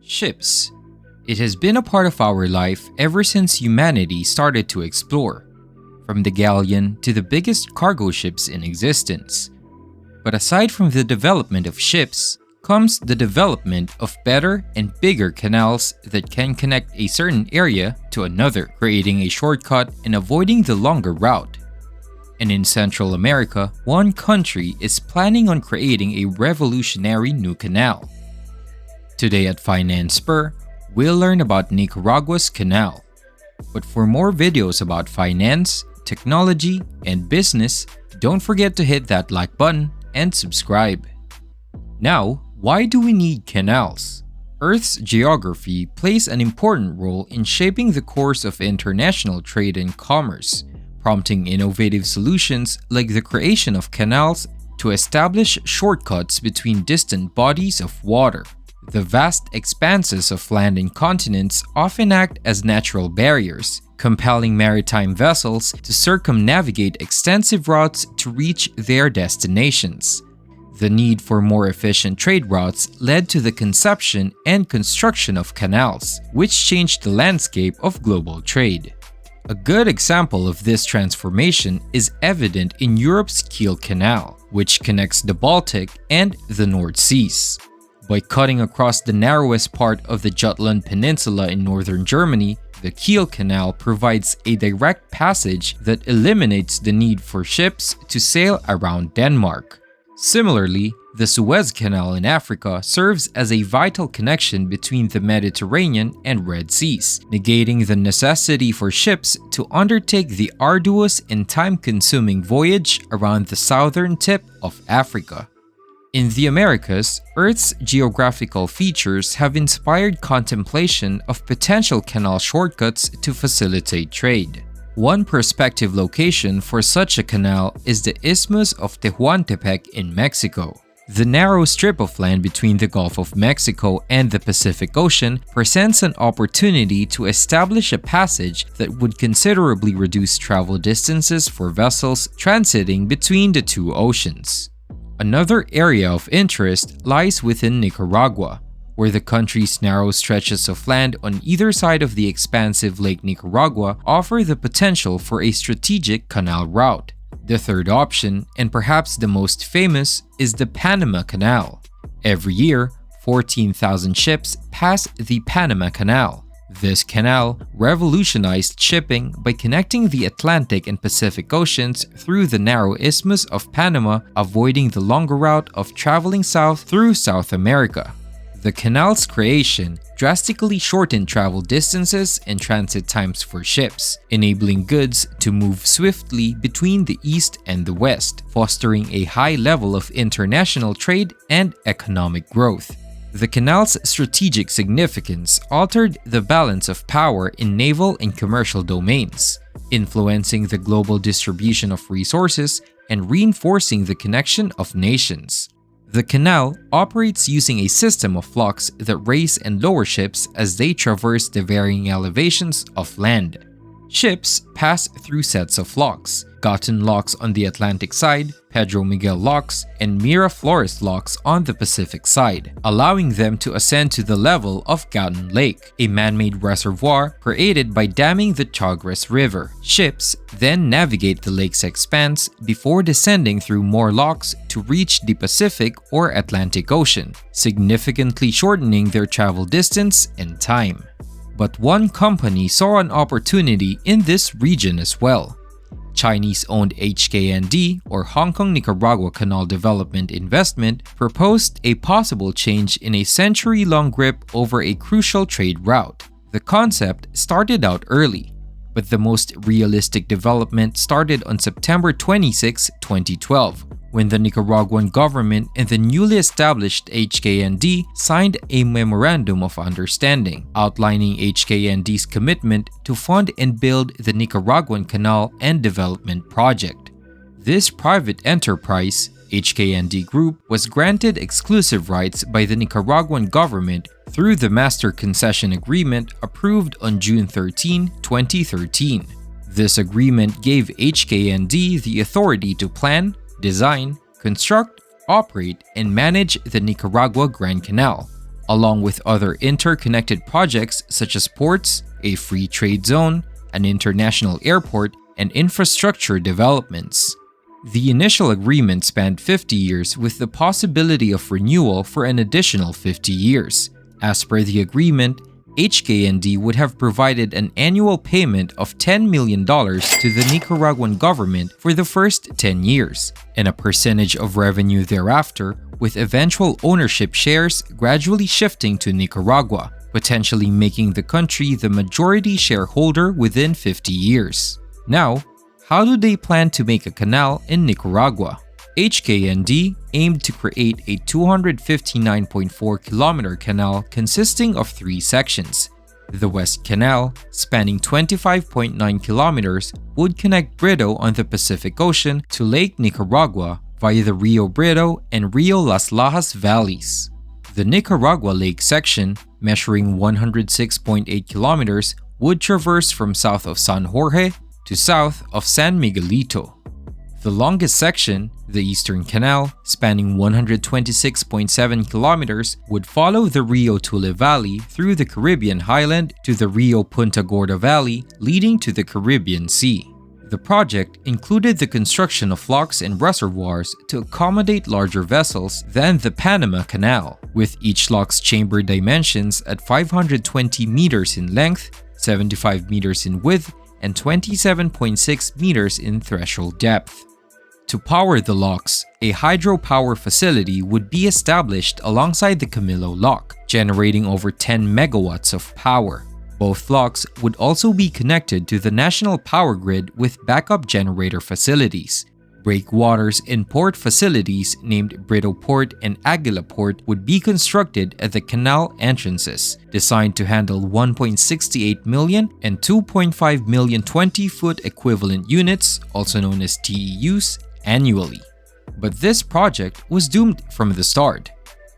Ships. It has been a part of our life ever since humanity started to explore, from the galleon to the biggest cargo ships in existence. But aside from the development of ships, comes the development of better and bigger canals that can connect a certain area to another, creating a shortcut and avoiding the longer route. And in Central America, one country is planning on creating a revolutionary new canal. Today at Finance Spur, we'll learn about Nicaragua's canal. But for more videos about finance, technology, and business, don't forget to hit that like button and subscribe. Now, why do we need canals? Earth's geography plays an important role in shaping the course of international trade and commerce, prompting innovative solutions like the creation of canals to establish shortcuts between distant bodies of water. The vast expanses of land and continents often act as natural barriers, compelling maritime vessels to circumnavigate extensive routes to reach their destinations. The need for more efficient trade routes led to the conception and construction of canals, which changed the landscape of global trade. A good example of this transformation is evident in Europe's Kiel Canal, which connects the Baltic and the North Seas. By cutting across the narrowest part of the Jutland Peninsula in northern Germany, the Kiel Canal provides a direct passage that eliminates the need for ships to sail around Denmark. Similarly, the Suez Canal in Africa serves as a vital connection between the Mediterranean and Red Seas, negating the necessity for ships to undertake the arduous and time-consuming voyage around the southern tip of Africa. In the Americas, Earth's geographical features have inspired contemplation of potential canal shortcuts to facilitate trade. One prospective location for such a canal is the Isthmus of Tehuantepec in Mexico. The narrow strip of land between the Gulf of Mexico and the Pacific Ocean presents an opportunity to establish a passage that would considerably reduce travel distances for vessels transiting between the two oceans. Another area of interest lies within Nicaragua, where the country's narrow stretches of land on either side of the expansive Lake Nicaragua offer the potential for a strategic canal route. The third option, and perhaps the most famous, is the Panama Canal. Every year, 14,000 ships pass the Panama Canal. This canal revolutionized shipping by connecting the Atlantic and Pacific Oceans through the narrow Isthmus of Panama, avoiding the longer route of traveling south through South America. The canal's creation drastically shortened travel distances and transit times for ships, enabling goods to move swiftly between the East and the West, fostering a high level of international trade and economic growth. The canal's strategic significance altered the balance of power in naval and commercial domains, influencing the global distribution of resources and reinforcing the connection of nations. The canal operates using a system of locks that raise and lower ships as they traverse the varying elevations of land. Ships pass through sets of locks: Gatun locks on the Atlantic side, Pedro Miguel locks, and Miraflores locks on the Pacific side, allowing them to ascend to the level of Gatun Lake, a man-made reservoir created by damming the Chagres River. Ships then navigate the lake's expanse before descending through more locks to reach the Pacific or Atlantic Ocean, significantly shortening their travel distance and time. But one company saw an opportunity in this region as well. Chinese-owned HKND, or Hong Kong Nicaragua Canal Development Investment, proposed a possible change in a century-long grip over a crucial trade route. The concept started out early, but the most realistic development started on September 26, 2012, when the Nicaraguan government and the newly established HKND signed a Memorandum of Understanding, outlining HKND's commitment to fund and build the Nicaraguan Canal and Development Project. This private enterprise, HKND Group, was granted exclusive rights by the Nicaraguan government through the Master Concession Agreement approved on June 13, 2013. This agreement gave HKND the authority to plan, design, construct, operate, and manage the Nicaragua Grand Canal, along with other interconnected projects such as ports, a free trade zone, an international airport, and infrastructure developments. The initial agreement spanned 50 years with the possibility of renewal for an additional 50 years. As per the agreement, HKND would have provided an annual payment of $10 million to the Nicaraguan government for the first 10 years, and a percentage of revenue thereafter, with eventual ownership shares gradually shifting to Nicaragua, potentially making the country the majority shareholder within 50 years. Now, how do they plan to make a canal in Nicaragua? HKND aimed to create a 259.4-kilometer canal consisting of 3 sections. The West Canal, spanning 25.9 kilometers, would connect Brito on the Pacific Ocean to Lake Nicaragua via the Rio Brito and Rio Las Lajas valleys. The Nicaragua Lake section, measuring 106.8 kilometers, would traverse from south of San Jorge to south of San Miguelito. The longest section, the Eastern Canal, spanning 126.7 kilometers, would follow the Rio Tule Valley through the Caribbean highland to the Rio Punta Gorda Valley, leading to the Caribbean Sea. The project included the construction of locks and reservoirs to accommodate larger vessels than the Panama Canal, with each lock's chamber dimensions at 520 meters in length, 75 meters in width, and 27.6 meters in threshold depth. To power the locks, a hydropower facility would be established alongside the Camilo Lock, generating over 10 megawatts of power. Both locks would also be connected to the national power grid with backup generator facilities. Breakwaters and port facilities named Brito Port and Aguila Port would be constructed at the canal entrances, designed to handle 1.68 million and 2.5 million 20-foot equivalent units, also known as TEUs, annually. But this project was doomed from the start.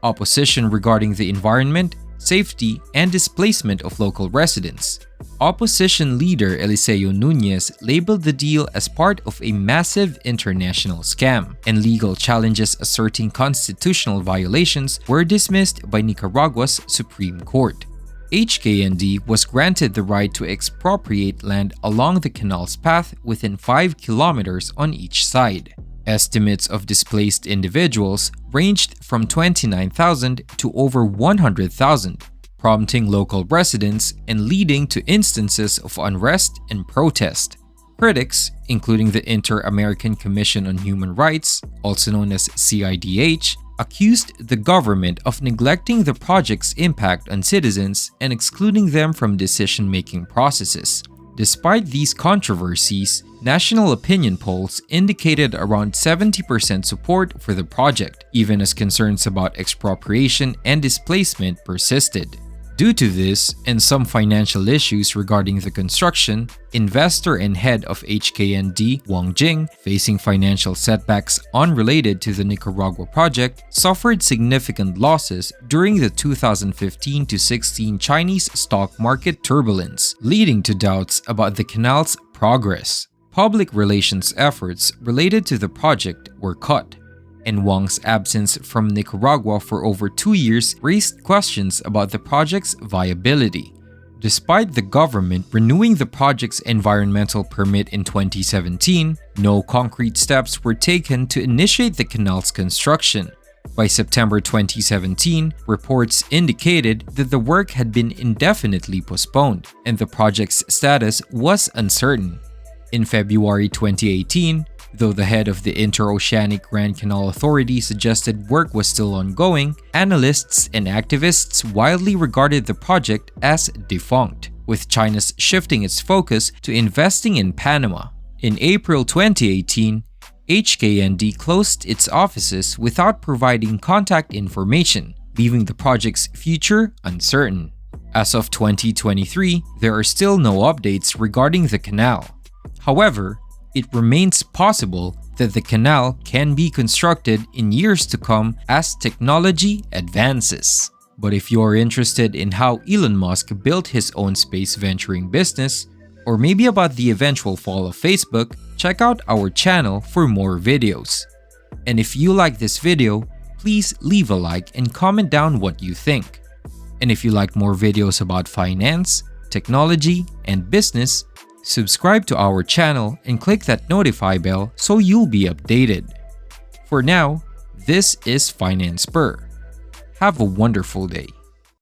Opposition regarding the environment, safety, and displacement of local residents. Opposition leader Eliseo Nunez labeled the deal as part of a massive international scam, and legal challenges asserting constitutional violations were dismissed by Nicaragua's Supreme Court. HKND was granted the right to expropriate land along the canal's path within 5 kilometers on each side. Estimates of displaced individuals ranged from 29,000 to over 100,000, prompting local residents and leading to instances of unrest and protest. Critics, including the Inter-American Commission on Human Rights, also known as CIDH, accused the government of neglecting the project's impact on citizens and excluding them from decision-making processes. Despite these controversies, national opinion polls indicated around 70% support for the project, even as concerns about expropriation and displacement persisted. Due to this and some financial issues regarding the construction, investor and head of HKND, Wang Jing, facing financial setbacks unrelated to the Nicaragua project, suffered significant losses during the 2015-16 Chinese stock market turbulence, leading to doubts about the canal's progress. Public relations efforts related to the project were cut, and Wang's absence from Nicaragua for over 2 years raised questions about the project's viability. Despite the government renewing the project's environmental permit in 2017, no concrete steps were taken to initiate the canal's construction. By September 2017, reports indicated that the work had been indefinitely postponed, and the project's status was uncertain. In February 2018, though the head of the Interoceanic Grand Canal Authority suggested work was still ongoing, analysts and activists widely regarded the project as defunct, with China's shifting its focus to investing in Panama. In April 2018, HKND closed its offices without providing contact information, leaving the project's future uncertain. As of 2023, there are still no updates regarding the canal. However, it remains possible that the canal can be constructed in years to come as technology advances. But if you're interested in how Elon Musk built his own space venturing business, or maybe about the eventual fall of Facebook, check out our channel for more videos. And if you like this video, please leave a like and comment down what you think. And if you like more videos about finance, technology, and business, subscribe to our channel and click that notify bell so you'll be updated. For now, this is Finance Spur. Have a wonderful day.